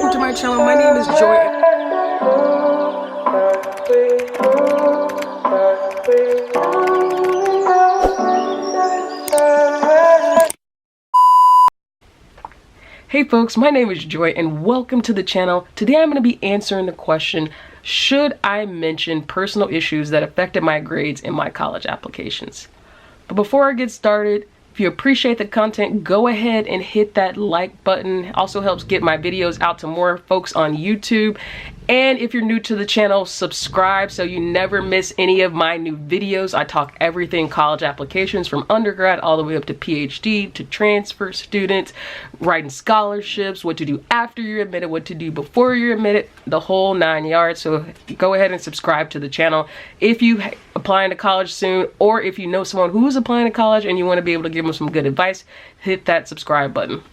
welcome to my channel. My name is Joy. Hey folks, my name is Joy and welcome to the channel. Today I'm going to be answering the question, should I mention personal issues that affected my grades in my college applications? But before I get started, if you appreciate the content, go ahead and hit that like button. It also helps get my videos out to more folks on YouTube. And if you're new to the channel, subscribe so you never miss any of my new videos. I talk everything college applications from undergrad all the way up to PhD, to transfer students, writing scholarships, what to do after you're admitted, what to do before you're admitted, the whole 9 yards. So go ahead and subscribe to the channel if you applying to college soon, or if you know someone who's applying to college and you want to be able to give them some good advice, hit that subscribe button.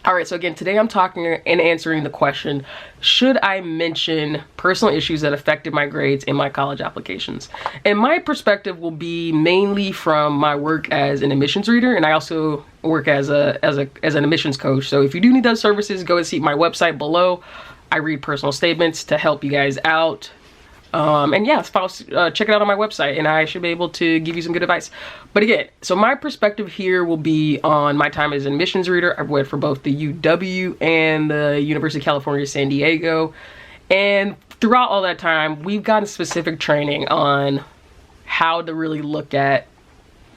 Alright, so again, today I'm talking and answering the question, should I mention personal issues that affected my grades in my college applications? And my perspective will be mainly from my work as an admissions reader, and I also work as an admissions coach. So if you do need those services, go and see my website below. I read personal statements to help you guys out. And yeah, check it out on my website and I should be able to give you some good advice. But again, so my perspective here will be on my time as an admissions reader. I've read for both the UW and the University of California, San Diego. And throughout all that time, we've gotten specific training on how to really look at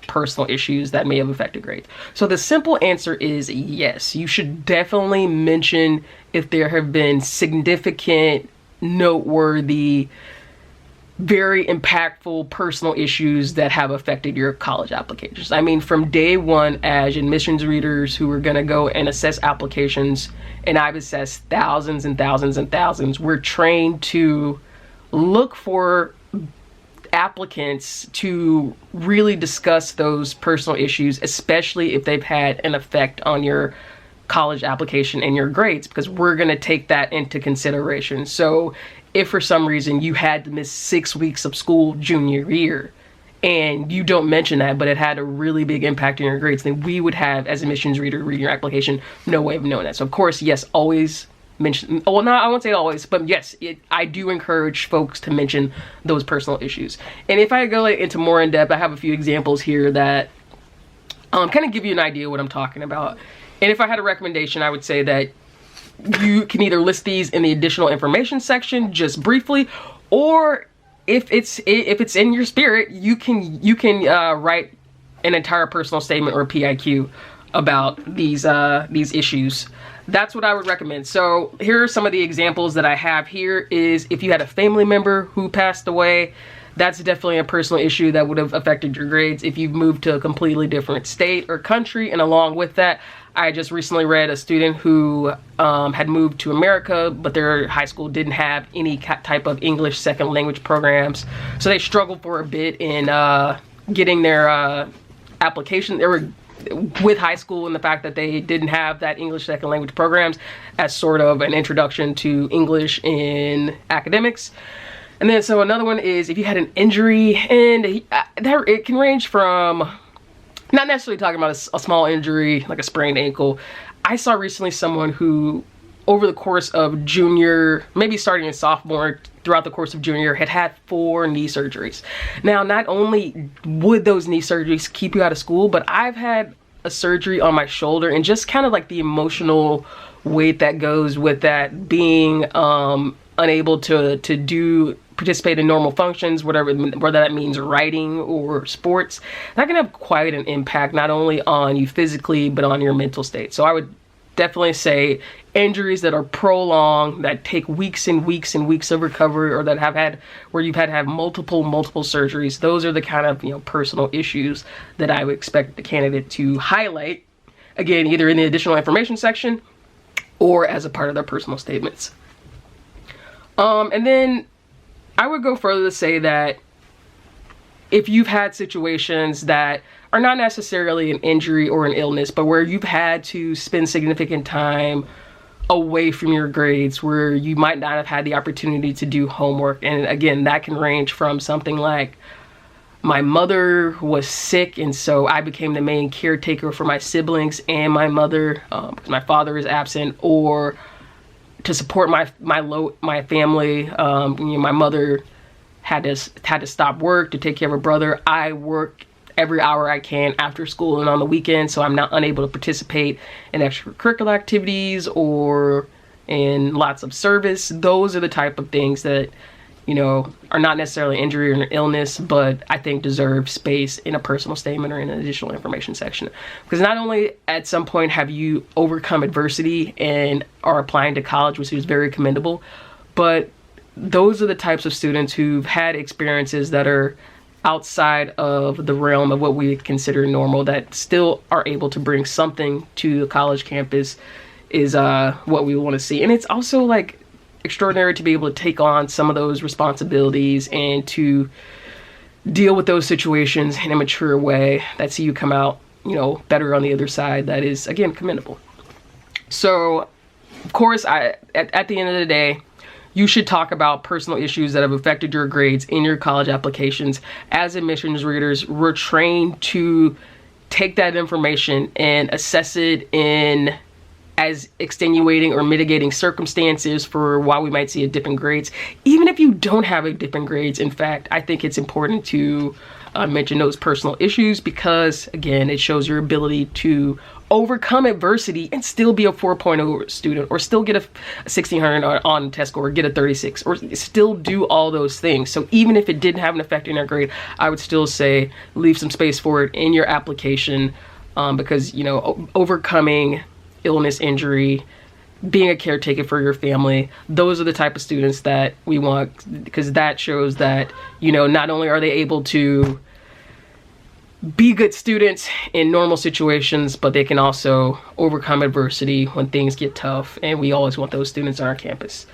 personal issues that may have affected grades. So the simple answer is yes, you should definitely mention if there have been significant, noteworthy, very impactful personal issues that have affected your college applications. I mean, from day one as admissions readers who are going to go and assess applications, and I've assessed thousands and thousands and thousands, we're trained to look for applicants to really discuss those personal issues, especially if they've had an effect on your college application and your grades, because we're going to take that into consideration. So if for some reason you had to miss 6 weeks of school junior year and you don't mention that, but it had a really big impact on your grades, then we would have, as a admissions reader reading your application, no way of knowing that. So of course, yes, always mention, well, no, I won't say always, but yes, I do encourage folks to mention those personal issues. And if I go into more in depth, I have a few examples here that kind of give you an idea of what I'm talking about. And if I had a recommendation, I would say that you can either list these in the additional information section just briefly, or if it's in your spirit, you can write an entire personal statement or PIQ about these issues. That's what I would recommend. So here are some of the examples that I have here. Is if you had a family member who passed away, that's definitely a personal issue that would have affected your grades. If you've moved to a completely different state or country, and along with that, I just recently read a student who had moved to America, but their high school didn't have any type of English second language programs. So they struggled for a bit in getting their application. They were with high school, and the fact that they didn't have that English second language programs as sort of an introduction to English in academics. And then so another one is if you had an injury, and it can range from, not necessarily talking about a small injury like a sprained ankle. I saw recently someone who over the course of junior, maybe starting in sophomore, throughout the course of junior, had 4 knee surgeries. Now, not only would those knee surgeries keep you out of school, but I've had a surgery on my shoulder, and just kind of like the emotional weight that goes with that, being unable to participate in normal functions, whether that means writing or sports, that can have quite an impact, not only on you physically, but on your mental state. So I would definitely say injuries that are prolonged, that take weeks and weeks and weeks of recovery, or that have had, where you've had to have multiple surgeries, those are the kind of, personal issues that I would expect the candidate to highlight, again, either in the additional information section or as a part of their personal statements. And then I would go further to say that if you've had situations that are not necessarily an injury or an illness, but where you've had to spend significant time away from your grades, where you might not have had the opportunity to do homework, and again, that can range from something like, my mother was sick, and so I became the main caretaker for my siblings and my mother because my father is absent, or to support my family. My mother had to stop work to take care of her brother. I work every hour I can after school and on the weekend, so I'm not unable to participate in extracurricular activities or in lots of service. Those are the type of things that, are not necessarily injury or an illness, but I think deserve space in a personal statement or in an additional information section. Because not only at some point have you overcome adversity and are applying to college, which is very commendable, but those are the types of students who've had experiences that are outside of the realm of what we consider normal, that still are able to bring something to the college campus, is what we want to see. And it's also like extraordinary to be able to take on some of those responsibilities and to deal with those situations in a mature way that see you come out, better on the other side. That is, again, commendable. So, of course, at the end of the day, you should talk about personal issues that have affected your grades in your college applications. As admissions readers, we're trained to take that information and assess it in as extenuating or mitigating circumstances for why we might see a dip in grades. Even if you don't have a dip in grades, in fact, I think it's important to mention those personal issues because, again, it shows your ability to overcome adversity and still be a 4.0 student, or still get a 1600 on test score, or get a 36, or still do all those things. So even if it didn't have an effect in your grade, I would still say leave some space for it in your application, because, overcoming illness, injury, being a caretaker for your family, those are the type of students that we want, because that shows that, not only are they able to be good students in normal situations, but they can also overcome adversity when things get tough, and we always want those students on our campus.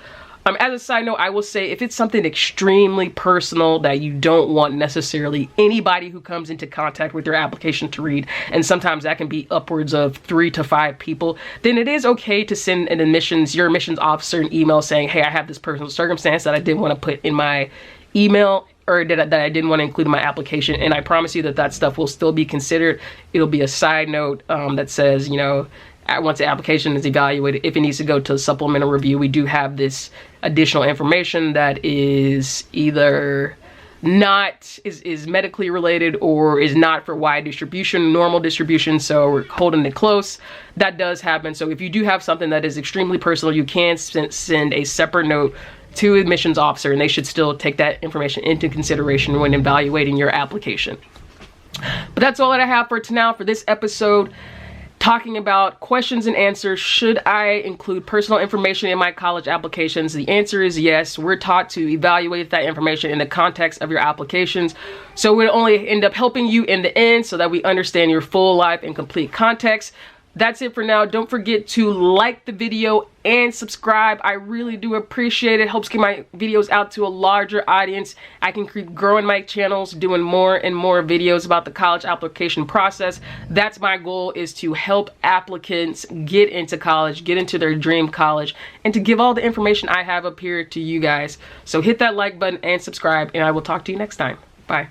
As a side note, I will say if it's something extremely personal that you don't want necessarily anybody who comes into contact with your application to read, and sometimes that can be upwards of 3 to 5 people, then it is okay to send your admissions officer an email saying, hey, I have this personal circumstance that I didn't want to put in my email, or that I didn't want to include in my application, and I promise you that stuff will still be considered. It'll be a side note that says, once the application is evaluated, if it needs to go to a supplemental review, we do have this additional information that is either is medically related or is not for wide distribution, normal distribution, so we're holding it close. That does happen. So if you do have something that is extremely personal, you can send a separate note to admissions officer, and they should still take that information into consideration when evaluating your application. But that's all that I have for now for this episode, talking about questions and answers. Should I include personal information in my college applications? The answer is yes. We're taught to evaluate that information in the context of your applications, so we'll only end up helping you in the end so that we understand your full life and complete context. That's it for now. Don't forget to like the video and subscribe. I really do appreciate it. Helps get my videos out to a larger audience. I can keep growing my channels, doing more and more videos about the college application process. That's my goal, is to help applicants get into college, get into their dream college, and to give all the information I have up here to you guys. So hit that like button and subscribe, and I will talk to you next time. Bye.